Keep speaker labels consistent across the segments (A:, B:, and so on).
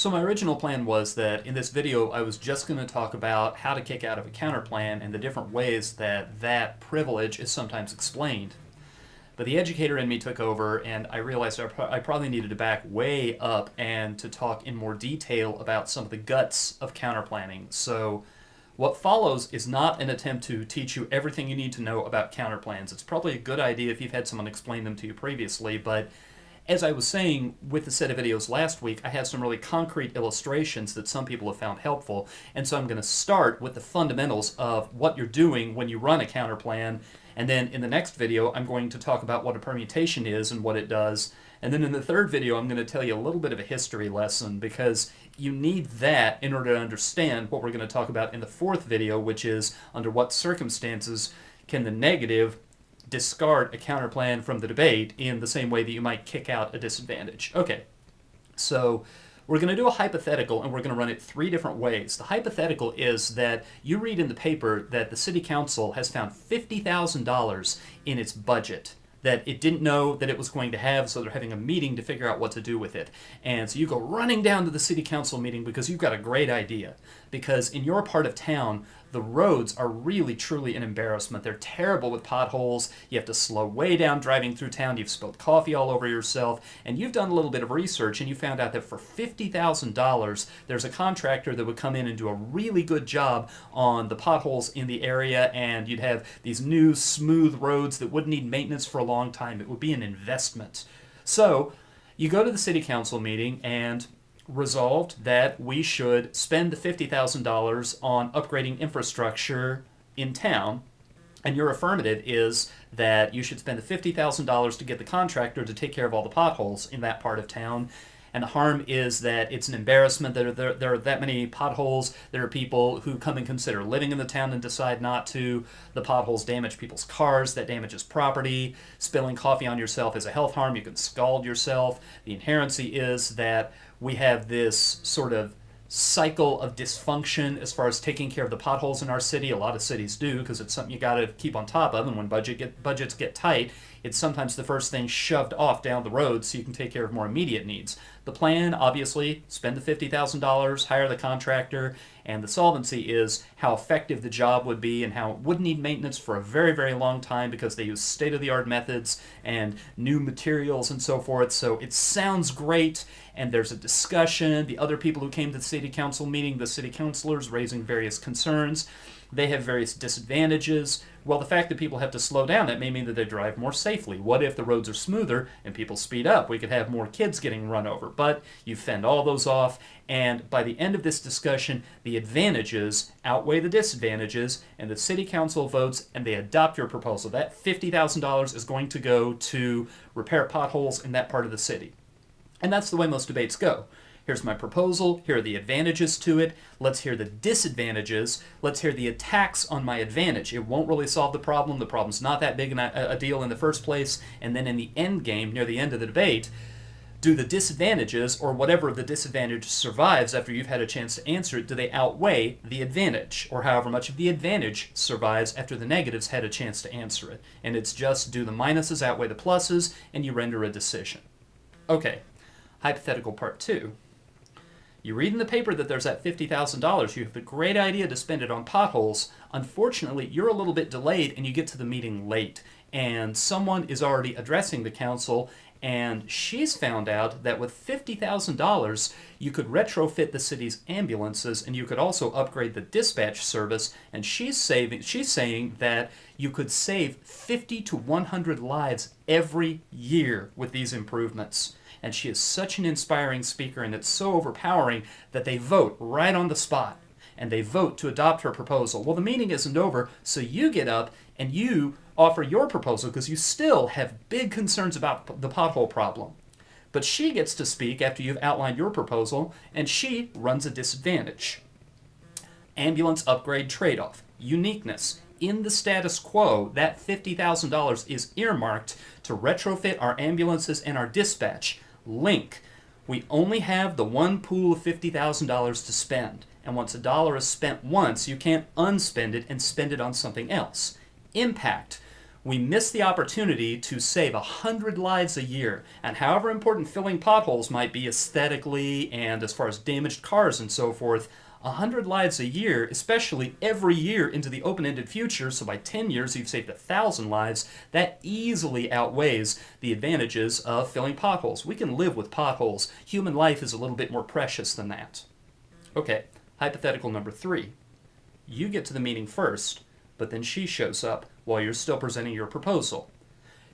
A: So my original plan was that in this video I was just going to talk about how to kick out of a counterplan and the different ways that that privilege is sometimes explained. But the educator in me took over and I realized I probably needed to back way up and to talk in more detail about some of the guts of counterplanning. So what follows is not an attempt to teach you everything you need to know about counterplans. It's probably a good idea if you've had someone explain them to you previously, but as I was saying with the set of videos last week, I had some really concrete illustrations that some people have found helpful, and so I'm going to start with the fundamentals of what you're doing when you run a counterplan, and then in the next video I'm going to talk about what a permutation is and what it does, and then in the third video I'm going to tell you a little bit of a history lesson because you need that in order to understand what we're going to talk about in the fourth video, which is under what circumstances can the negative discard a counterplan from the debate in the same way that you might kick out a disadvantage. Okay, so we're going to do a hypothetical and we're going to run it three different ways. The hypothetical is that you read in the paper that the city council has found $50,000 in its budget that it didn't know that it was going to have, so they're having a meeting to figure out what to do with it. And so you go running down to the city council meeting because you've got a great idea. Because in your part of town, the roads are really, truly an embarrassment. They're terrible with potholes. You have to slow way down driving through town. You've spilled coffee all over yourself. And you've done a little bit of research and you found out that for $50,000, there's a contractor that would come in and do a really good job on the potholes in the area, and you'd have these new smooth roads that wouldn't need maintenance for a long time. It would be an investment. So you go to the city council meeting and resolved that we should spend the $50,000 on upgrading infrastructure in town, and your affirmative is that you should spend the $50,000 to get the contractor to take care of all the potholes in that part of town. And the harm is that it's an embarrassment. There are that many potholes. There are people who come and consider living in the town and decide not to. The potholes damage people's cars. That damages property. Spilling coffee on yourself is a health harm. You can scald yourself. The inherency is that we have this sort of cycle of dysfunction as far as taking care of the potholes in our city. A lot of cities do because it's something you got to keep on top of, and when budgets get tight, it's sometimes the first thing shoved off down the road so you can take care of more immediate needs. The plan, obviously, spend the $50,000, hire the contractor, and the solvency is how effective the job would be and how it would need maintenance for a very, very long time because they use state-of-the-art methods and new materials and so forth. So it sounds great, and there's a discussion. The other people who came to the city council meeting, the city councilors raising various concerns, they have various disadvantages. Well, the fact that people have to slow down, that may mean that they drive more safely. What if the roads are smoother and people speed up? We could have more kids getting run over. But you fend all those off, and by the end of this discussion, the advantages outweigh the disadvantages, and the city council votes and they adopt your proposal. That $50,000 is going to go to repair potholes in that part of the city. And that's the way most debates go. Here's my proposal. Here are the advantages to it. Let's hear the disadvantages. Let's hear the attacks on my advantage. It won't really solve the problem. The problem's not that big a deal in the first place. And then in the end game, near the end of the debate, do the disadvantages, or whatever of the disadvantage survives after you've had a chance to answer it, do they outweigh the advantage? Or however much of the advantage survives after the negatives had a chance to answer it. And it's just do the minuses outweigh the pluses, and you render a decision. Okay, hypothetical part two. You read in the paper that there's that $50,000. You have a great idea to spend it on potholes. Unfortunately, you're a little bit delayed and you get to the meeting late. And someone is already addressing the council, and she's found out that with $50,000, you could retrofit the city's ambulances and you could also upgrade the dispatch service. And she's saying that you could save 50 to 100 lives every year with these improvements. And she is such an inspiring speaker, and it's so overpowering that they vote right on the spot, and they vote to adopt her proposal. Well, the meeting isn't over, so you get up and you offer your proposal because you still have big concerns about the pothole problem. But she gets to speak after you've outlined your proposal, and she runs a disadvantage. Ambulance upgrade trade-off. Uniqueness. In the status quo, that $50,000 is earmarked to retrofit our ambulances and our dispatch. Link. We only have the one pool of $50,000 to spend, and once a dollar is spent once, you can't unspend it and spend it on something else. Impact. we miss the opportunity to save 100 lives a year. And however important filling potholes might be aesthetically and as far as damaged cars and so forth, 100 lives a year, especially every year into the open-ended future, so by 10 years you've saved 1,000 lives, that easily outweighs the advantages of filling potholes. We can live with potholes. Human life is a little bit more precious than that. Okay, hypothetical number 3. You get to the meeting first, but then she shows up while you're still presenting your proposal.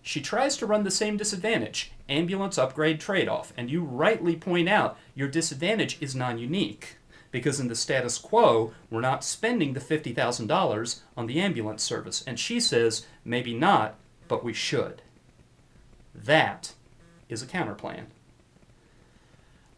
A: She tries to run the same disadvantage, ambulance upgrade trade-off, and you rightly point out your disadvantage is non-unique, because in the status quo, we're not spending the $50,000 on the ambulance service. And she says, maybe not, but we should. That is a counterplan.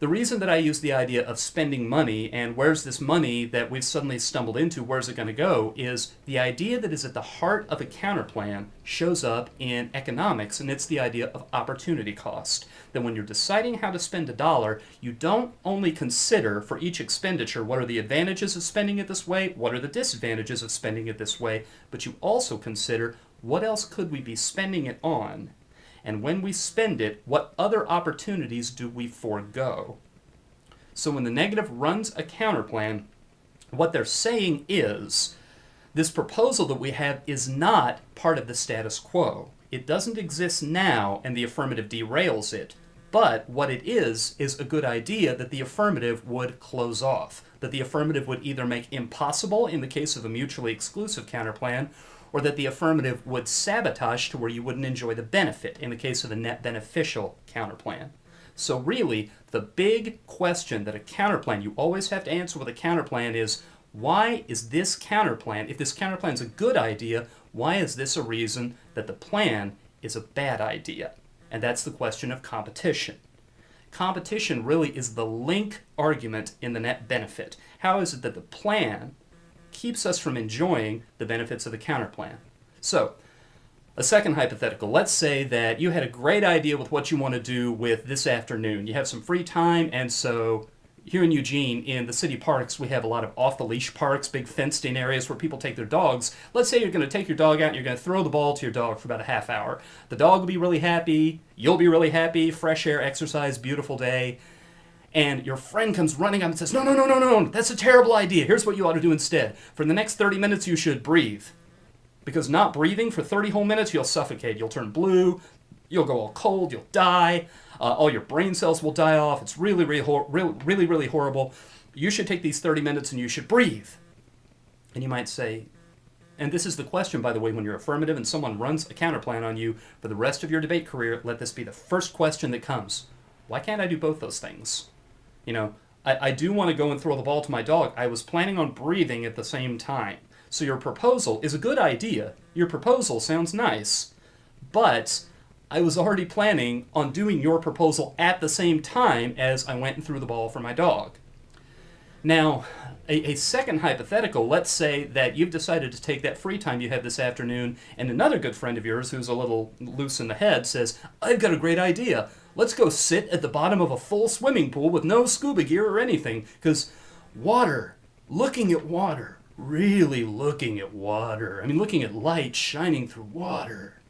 A: The reason that I use the idea of spending money and where's this money that we've suddenly stumbled into, where's it going to go, is the idea that is at the heart of a counterplan shows up in economics, and it's the idea of opportunity cost. That when you're deciding how to spend a dollar, you don't only consider for each expenditure what are the advantages of spending it this way, what are the disadvantages of spending it this way, but you also consider what else could we be spending it on. And when we spend it, what other opportunities do we forego? So when the negative runs a counterplan, what they're saying is, this proposal that we have is not part of the status quo. It doesn't exist now, and the affirmative derails it. But what it is a good idea that the affirmative would close off. That the affirmative would either make impossible in the case of a mutually exclusive counterplan, or that the affirmative would sabotage to where you wouldn't enjoy the benefit in the case of a net beneficial counterplan. So really, the big question that a counterplan, you always have to answer with a counterplan is, why is this counterplan, if this counterplan is a good idea, why is this a reason that the plan is a bad idea? And that's the question of competition. Competition really is the link argument in the net benefit. How is it that the plan keeps us from enjoying the benefits of the counterplan? So, a second hypothetical. Let's say that you had a great idea with what you want to do with this afternoon. You have some free time, and so here in Eugene, in the city parks, we have a lot of off-the-leash parks, big fenced-in areas where people take their dogs. Let's say you're going to take your dog out and you're going to throw the ball to your dog for about a half hour. The dog will be really happy, you'll be really happy, fresh air, exercise, beautiful day. And your friend comes running up and says, no, that's a terrible idea. Here's what you ought to do instead. For the next 30 minutes, you should breathe. Because not breathing for 30 whole minutes, you'll suffocate. You'll turn blue, you'll go all cold, you'll die, all your brain cells will die off. It's really, really horrible. You should take these 30 minutes and you should breathe. And you might say, and this is the question, by the way, when you're affirmative and someone runs a counterplan on you for the rest of your debate career, let this be the first question that comes. Why can't I do both those things? You know, I do want to go and throw the ball to my dog. I was planning on breathing at the same time. So your proposal is a good idea. Your proposal sounds nice. But I was already planning on doing your proposal at the same time as I went and threw the ball for my dog. Now, a second hypothetical, let's say that you've decided to take that free time you had this afternoon, and another good friend of yours who's a little loose in the head says, I've got a great idea. Let's go sit at the bottom of a full swimming pool with no scuba gear or anything, because water, looking at water, really looking at water, I mean looking at light shining through water.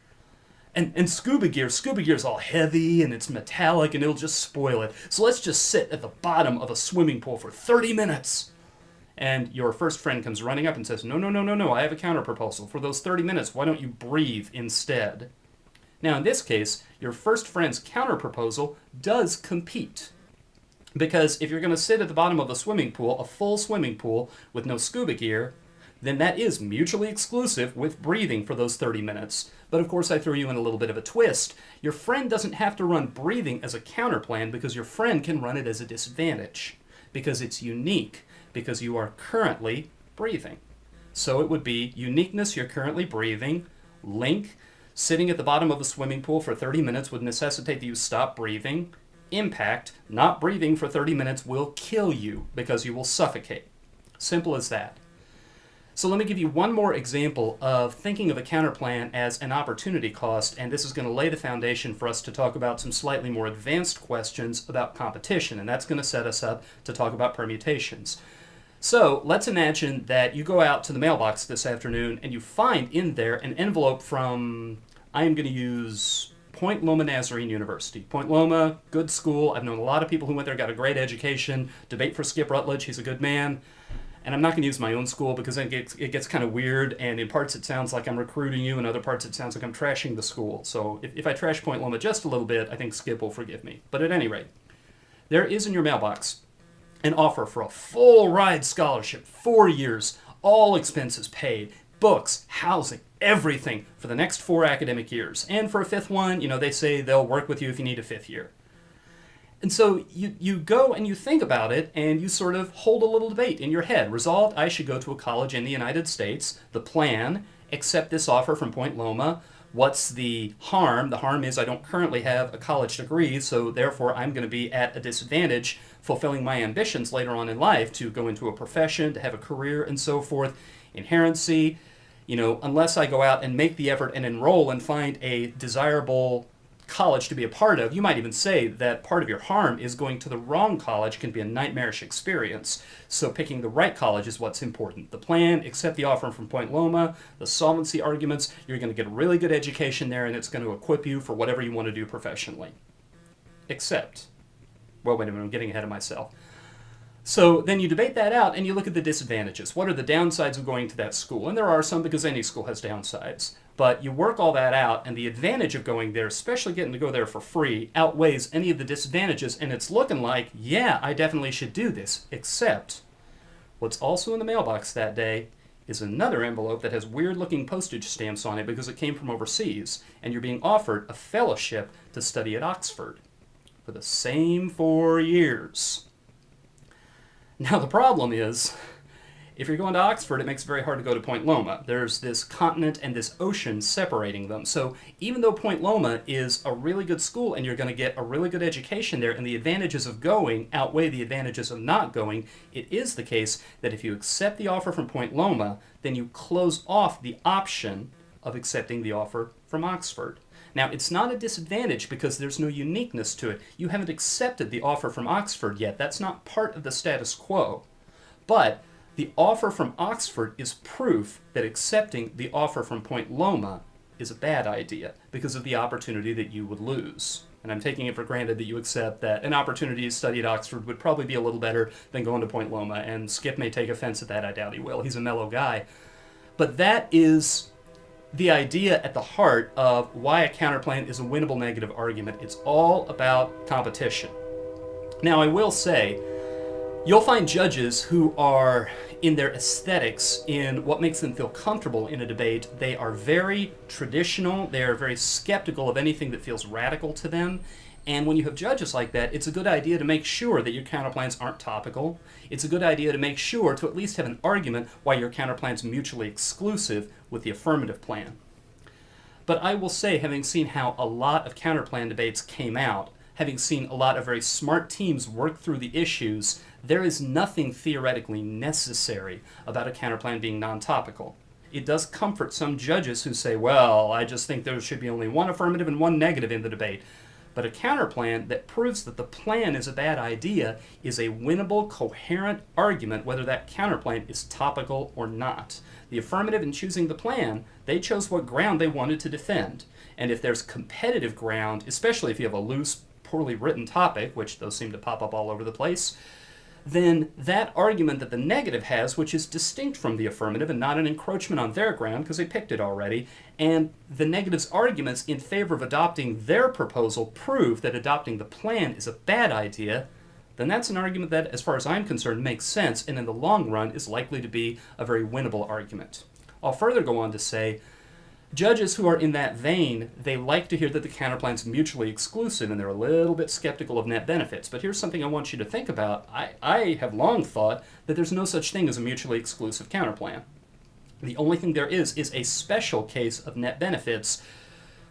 A: And scuba gear's all heavy and it's metallic and it'll just spoil it. So let's just sit at the bottom of a swimming pool for 30 minutes. And your first friend comes running up and says, no, I have a counter proposal. For those 30 minutes, why don't you breathe instead? Now in this case, your first friend's counter proposal does compete. Because if you're going to sit at the bottom of a swimming pool, a full swimming pool with no scuba gear, then that is mutually exclusive with breathing for those 30 minutes. But of course I threw you in a little bit of a twist. Your friend doesn't have to run breathing as a counterplan because your friend can run it as a disadvantage. Because it's unique. Because you are currently breathing. So it would be uniqueness, you're currently breathing. Link, sitting at the bottom of a swimming pool for 30 minutes would necessitate that you stop breathing. Impact, not breathing for 30 minutes will kill you because you will suffocate. Simple as that. So let me give you one more example of thinking of a counterplan as an opportunity cost, and this is going to lay the foundation for us to talk about some slightly more advanced questions about competition, and that's going to set us up to talk about permutations. So let's imagine that you go out to the mailbox this afternoon and you find in there an envelope from, I am going to use Point Loma Nazarene University. Point Loma, good school. I've known a lot of people who went there, got a great education. Debate for Skip Rutledge, he's a good man. And I'm not going to use my own school because then it gets kind of weird, and in parts it sounds like I'm recruiting you, and other parts it sounds like I'm trashing the school. So if I trash Point Loma just a little bit, I think Skip will forgive me. But at any rate, there is in your mailbox an offer for a full ride scholarship, 4 years, all expenses paid, books, housing, everything for the next 4 academic years. And for a 5th one, they say they'll work with you if you need a 5th year. And so you go and you think about it, and you sort of hold a little debate in your head. Resolved, I should go to a college in the United States. The plan, accept this offer from Point Loma. What's the harm? The harm is I don't currently have a college degree, so therefore I'm going to be at a disadvantage fulfilling my ambitions later on in life to go into a profession, to have a career, and so forth. Inherency, unless I go out and make the effort and enroll and find a desirable college to be a part of. You might even say that part of your harm is going to the wrong college can be a nightmarish experience. So picking the right college is what's important. The plan, accept the offer from Point Loma, the solvency arguments, you're going to get a really good education there, and it's going to equip you for whatever you want to do professionally. Except, well, wait a minute, I'm getting ahead of myself. So then you debate that out and you look at the disadvantages. What are the downsides of going to that school? And there are some, because any school has downsides. But you work all that out, and the advantage of going there, especially getting to go there for free, outweighs any of the disadvantages, and it's looking like, yeah, I definitely should do this. Except, what's also in the mailbox that day is another envelope that has weird-looking postage stamps on it because it came from overseas, and you're being offered a fellowship to study at Oxford for the same 4 years. Now, the problem is, if you're going to Oxford, it makes it very hard to go to Point Loma. There's this continent and this ocean separating them. So even though Point Loma is a really good school and you're going to get a really good education there, and the advantages of going outweigh the advantages of not going, it is the case that if you accept the offer from Point Loma, then you close off the option of accepting the offer from Oxford. Now, it's not a disadvantage because there's no uniqueness to it. You haven't accepted the offer from Oxford yet. That's not part of the status quo. But the offer from Oxford is proof that accepting the offer from Point Loma is a bad idea because of the opportunity that you would lose. And I'm taking it for granted that you accept that an opportunity to study at Oxford would probably be a little better than going to Point Loma. And Skip may take offense at that. I doubt he will. He's a mellow guy. But that is the idea at the heart of why a counterplan is a winnable negative argument. It's all about competition. Now, I will say, you'll find judges who are, in their aesthetics, in what makes them feel comfortable in a debate, they are very traditional, they are very skeptical of anything that feels radical to them. And when you have judges like that, it's a good idea to make sure that your counterplans aren't topical. It's a good idea to make sure to at least have an argument why your counterplan's mutually exclusive with the affirmative plan. But I will say, having seen how a lot of counterplan debates came out, having seen a lot of very smart teams work through the issues, there is nothing theoretically necessary about a counterplan being non-topical. It does comfort some judges who say, well, I just think there should be only one affirmative and one negative in the debate. But a counterplan that proves that the plan is a bad idea is a winnable, coherent argument whether that counterplan is topical or not. The affirmative in choosing the plan, they chose what ground they wanted to defend. And if there's competitive ground, especially if you have a loose, poorly written topic, which those seem to pop up all over the place, then that argument that the negative has, which is distinct from the affirmative and not an encroachment on their ground because they picked it already, and the negative's arguments in favor of adopting their proposal prove that adopting the plan is a bad idea, then that's an argument that, as far as I'm concerned, makes sense and in the long run is likely to be a very winnable argument. I'll further go on to say, judges who are in that vein, they like to hear that the counterplan's mutually exclusive and they're a little bit skeptical of net benefits. But here's something I want you to think about. I have long thought that there's no such thing as a mutually exclusive counterplan. The only thing there is a special case of net benefits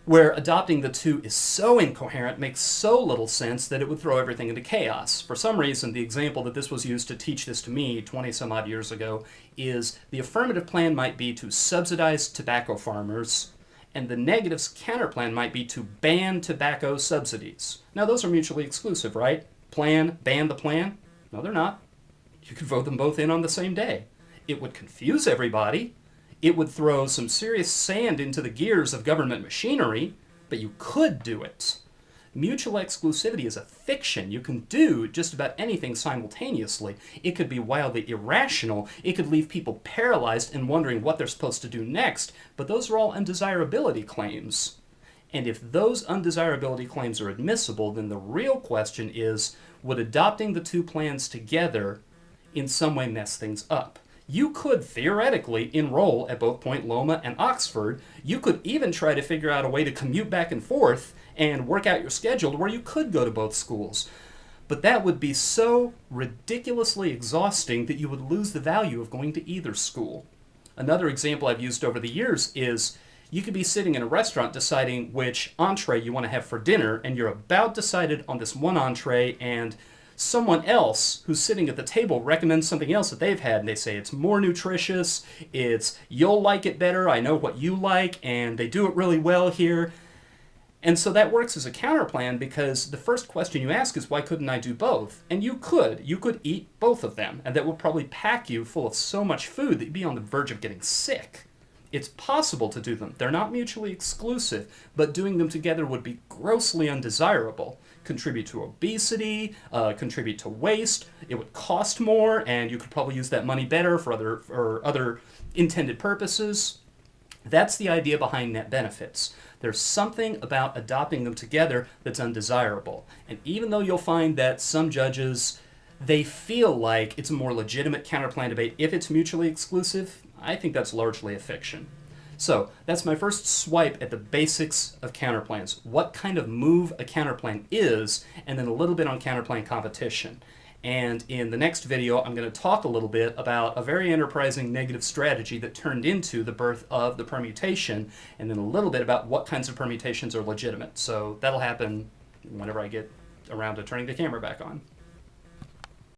A: where adopting the two is so incoherent, makes so little sense that it would throw everything into chaos. For some reason, the example that this was used to teach this to me 20 some odd years ago is the affirmative plan might be to subsidize tobacco farmers, and the negative's counterplan might be to ban tobacco subsidies. Now, those are mutually exclusive, right? Plan, ban the plan? No, they're not. You could vote them both in on the same day. It would confuse everybody. It would throw some serious sand into the gears of government machinery, but you could do it. Mutual exclusivity is a fiction. You can do just about anything simultaneously. It could be wildly irrational. It could leave people paralyzed and wondering what they're supposed to do next, but those are all undesirability claims. And if those undesirability claims are admissible, then the real question is, would adopting the two plans together in some way mess things up? You could theoretically enroll at both Point Loma and Oxford. You could even try to figure out a way to commute back and forth and work out your schedule where you could go to both schools. But that would be so ridiculously exhausting that you would lose the value of going to either school. Another example I've used over the years is you could be sitting in a restaurant deciding which entree you want to have for dinner, and you're about decided on this one entree, and someone else who's sitting at the table recommends something else that they've had, and they say it's more nutritious, you'll like it better, I know what you like, and they do it really well here. And so that works as a counterplan, because the first question you ask is, why couldn't I do both? And you could. You could eat both of them, and that will probably pack you full of so much food that you'd be on the verge of getting sick. It's possible to do them. They're not mutually exclusive, but doing them together would be grossly undesirable. Contribute to obesity, contribute to waste, it would cost more, and you could probably use that money better for other intended purposes. That's the idea behind net benefits. There's something about adopting them together that's undesirable. And even though you'll find that some judges, they feel like it's a more legitimate counterplan debate if it's mutually exclusive, I think that's largely a fiction. So that's my first swipe at the basics of counterplans, what kind of move a counterplan is, and then a little bit on counterplan competition. And in the next video, I'm going to talk a little bit about a very enterprising negative strategy that turned into the birth of the permutation, and then a little bit about what kinds of permutations are legitimate. So that'll happen whenever I get around to turning the camera back on.